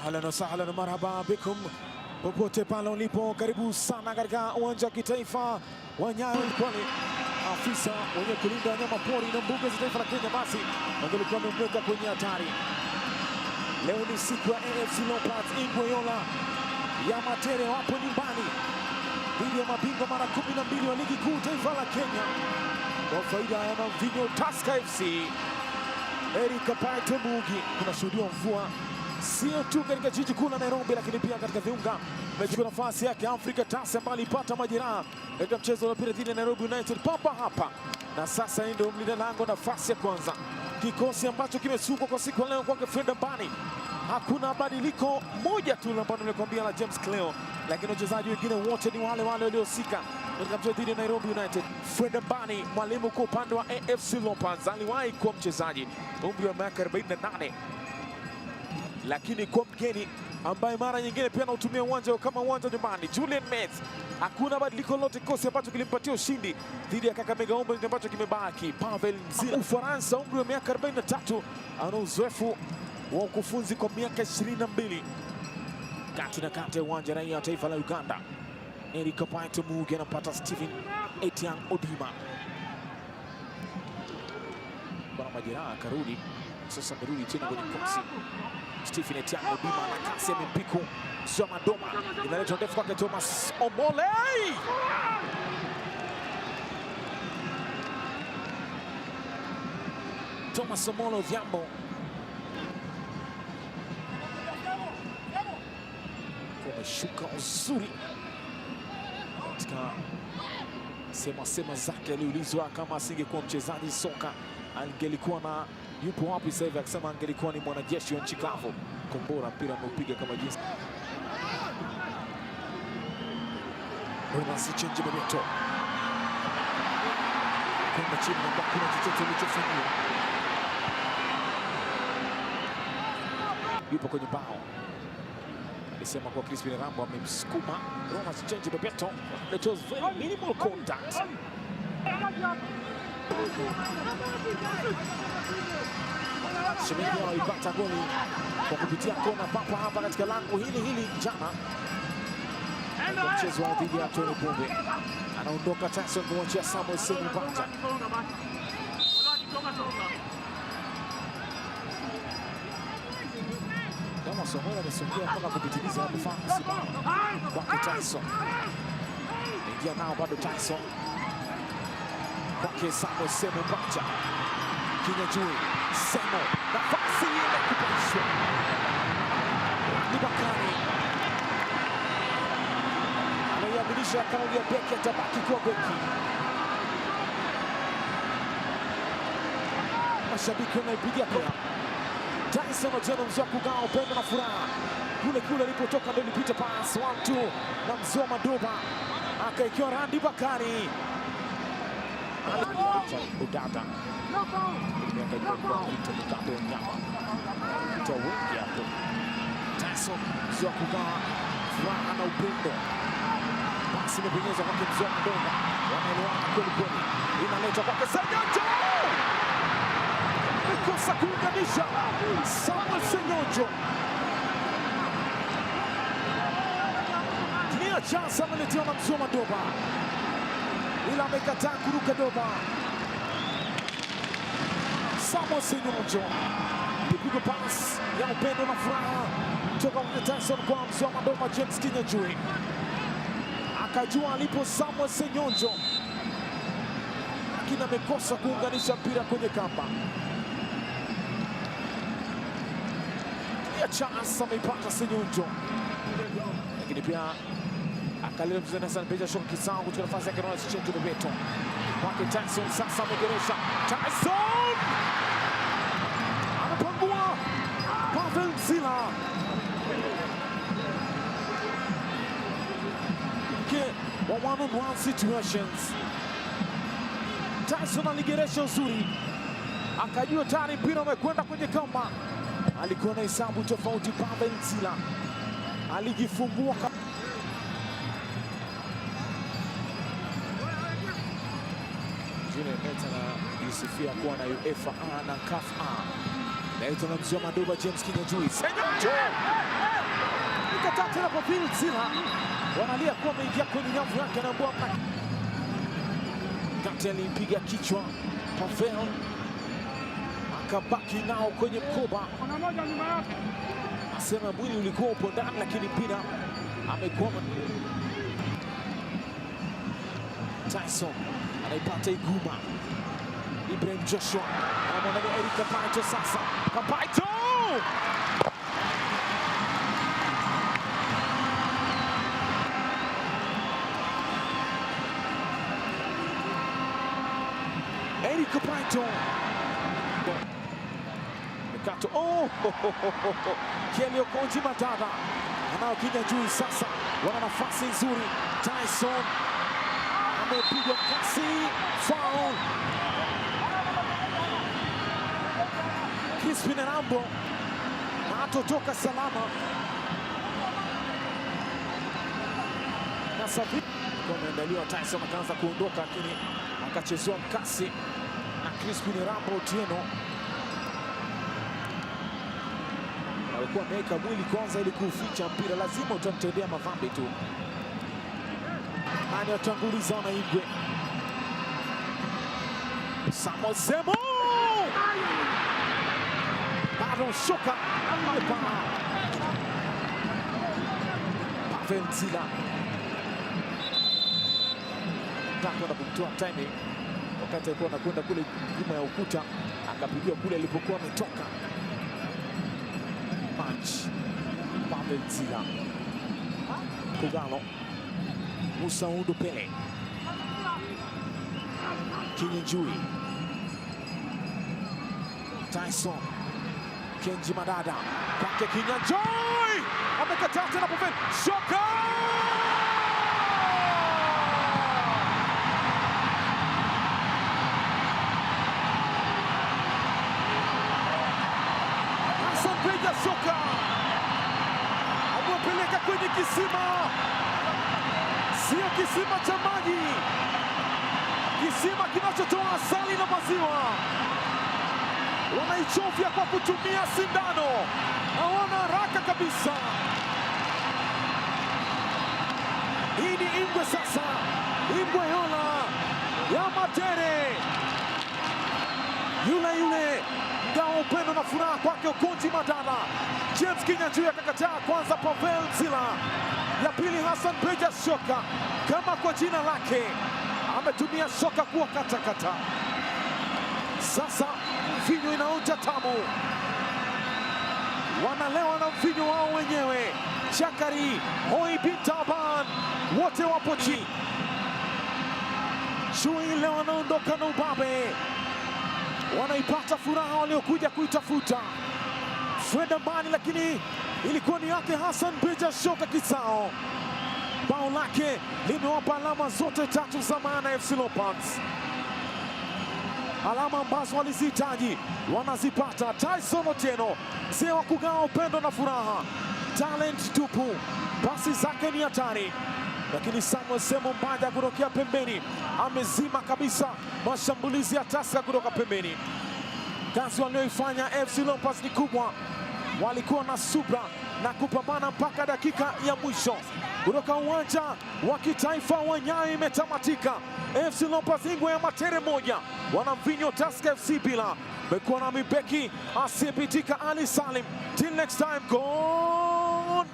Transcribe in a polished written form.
Ahlan wa sahlan, marhaba bikum popote pale ulipo, karibu sana katika uwanja wa kitaifa wa Nyayo. Kwani afisa mwenye kulinda wanyama pori na mbuga za taifa la Kenya basi wangelikuwa wamemweka kwenye hatari. Leo ni siku ya AFC Leopards Ingweyola ya Matere, wapo nyumbani dhidi ya mabingwa mara 12 wa ligi kuu taifa la Kenya kwa faida ya mvinyo Tusker FC. Eric Kapaito Mugi, kuna shuhudia mvua sio tu katika jiji kuu la Nairobi, lakini pia katika viunga. Amechukua nafasi yake Afrika Tasi ambaye alipata majeraha katika mchezo uliopita dhidi ya Nairobi United papa hapa, na sasa ndio mlinda lango nafasi ya kwanza. Kikosi ambacho kimesukwa kwa siku leo kwake Fred Mbani, hakuna badiliko moja tu ambalo nilikwambia la James Cleo, lakini wachezaji wengine wote ni wale wale waliosika katika mchezo dhidi ya Nairobi United. Fred Mbani, mwalimu kwa upande wa AFC Leopards, aliwahi kuwa mchezaji, umri wa miaka 48, lakini kwa mgeni ambaye mara nyingine pia anautumia uwanja kama uwanja nyumbani. Julian Metz, hakuna badiliko lolote kikosi ambacho kilimpatia ushindi dhidi ya Kakamega Homeboyz ambacho kimebaki. Pavel Nzila, Ufaransa, umri wa miaka 43, ana uzoefu wa ukufunzi kwa miaka 22. Kati na kati ya uwanja, raia wa taifa la Uganda Eric Kapaito Mugi anapata Stephen Etiang Odima kwa majeraha, akarudi sasa, amerudi tena kwenye kosi. Stephen Etiang Odima na kasi ya mpiku Zoma Doma, inaletwa ndefu kwake Thomas Omole. Thomas Omole Odhiambo ameshuka uzuri katika sema zake. Aliulizwa kama asingekuwa mchezaji soka angelikuwa na yupo wapi sasa hivi, akisema angelikuwa ni mwanajeshi wa nchi kavu. Kombora mpira ameupiga kama jinsi Bonasi Chenji Bebeto kwenda chini, na kuna chochote alichofanyia. Yupo kwenye bao, alisema kwa Crispin Rambo amemsukuma Bonasi Chenji Bebeto. It was very minimal contact. Shemeji alipata goli kwa kupitia kona papa hapa katika lango hili jana katika mchezo wa dhidi ya Tony Pombe. Anaondoka Tyson kumwachia Samuel Semubata. Kama Somola amesongea mpaka kupitiliza na kufanya kusimama kwake Tyson. Ingia nao bado Tyson kwake Samuel Semubata. Kinyajui Semo, nafasi ile kupashwa ni Bakari, anaiaminisha kauli ya beki atabaki kuwa beki. Mashabiki wanaipigia kwa Tyson Otieno, mzee wa kugawa upendo na furaha. Kule alipotoka ndio ilipita pass 1-2 na mzee Madoba akaikiwa Randi Bakari Udada wengi hapo. Tyson mzee wa kugawa furaha na upendo, basi imepenyeza kwake mzee Madoba, wanaelewana kweli, inaletwa kwake Senyonjo, ikosa kuunganisha. Samuel Senyonjo nia chance ameletewa na mzee Madoba, ila amekataa kuruka Doba. Samuel Senyonjo, ipigwa pass ya upendo na furaha kutoka kwa Tyson kwa mzee Madoba. James Kinyajui akajua alipo Samuel Senyonjo, lakini amekosa kuunganisha mpira kwenye kamba. Ya chance ameipata Senyonjo, lakini pia akaleta mzee Hassan Peja shoka kisao kutoka nafasi yake na Chenji Bebeto kwake Tyson. Sasa amegeresha Tyson, anapangua Pavel Nzila wa one-on-one situations. Tyson aligeresha uzuri, akajua tayari mpira umekwenda kwenye kamba. Alikuwa na hesabu tofauti. Pavel Nzila alijifungua Julian Metz anajisifia kuwa na UEFA na CAF A. Laito na mzua Madoba James Kinyanjui. Senyato! Ikataa tena kwa Pavel Mzila. Wanalia kuwa ameingia kwenye nyavu yake na mbwa mna. Kati alimpiga kichwa Pavel. Akabaki nao kwenye mkoba. Asema mwili ulikuwa upo ndani lakini mpira amekwama. Tyson anaipata Iguma. Ibrahim Joshua anamwangalia Eric Kapaito sasa. Kapaito! Eric Kapaito. Mekato. Oh! Kelly Okonji Madada anao Kinyanjui sasa. Wana nafasi nzuri. Tyson amepigwa kasi. Foul. Crispin Erambo na hatotoka salama. Na safi kwa maandaliwa Tyson akaanza kuondoka lakini akachezewa mkasi na Crispin Erambo Otieno. Alikuwa ameweka mwili kwanza ili kuuficha mpira, lazima utamtendea madhambi tu. Nani atanguliza na Igwe? Samuel Semo! Bado shoka. Pavel Mzila. Takwenda kumtoa timing. Wakati alikuwa anakwenda kule nyuma ya ukuta, akapigiwa kule alipokuwa ametoka. Pavel Mzila. Kogalo. Musa Udu Pele. Kinyanjui. Tyson. Kenji Madada. Kwake Kinyanjui. Amekataa tena Pavel. Shoka! Hassan Beja Shoka. Amewapeleka kwenye kisima. Sio kisima cha maji. Kisima kinachotoa asali na maziwa. Wanaichovya kwa kutumia sindano. Hawana haraka kabisa. Hii ni Ingwe sasa. Ingwe Yola ya Matere. Yule ngao upendo na furaha kwake Okonji Madada. James Kinyanjui akakataa kwanza Pavel Mzila. Ya pili Hassan Beja Shoka. Kama kwa jina lake ametumia shoka kuwa katakata. Sasa mvinyo inaonja tamu. Wanalewa na mvinyo wao wenyewe. Chakari, Hoi bin Taban, wote wapo chini. Chui leo wanaondoka na ubabe. Wanaipata furaha waliokuja kuitafuta. Freda Mbani lakini ilikuwa ni yake Hassan Beja Shoka Kisao. Bao lake limewapa alama zote tatu za maana FC Leopards. Alama ambazo walizihitaji wanazipata. Tyson Otieno, mzee wa kugawa upendo na furaha, talent tupu, pasi zake ni hatari, lakini Samuel Semo Mbaja kutokea pembeni amezima kabisa mashambulizi ya Tusker kutoka pembeni. Kazi walioifanya FC Leopards ni kubwa, walikuwa na subra na kupambana mpaka dakika ya mwisho. Kutoka uwanja wa kitaifa wa Nyayo imetamatika. FC Leopards Ingwe ya Matere moja, wanamvinyo Tusker FC bila. Mekuwa na mibeki asiyepitika Ali Salim. Till next time, goodbye.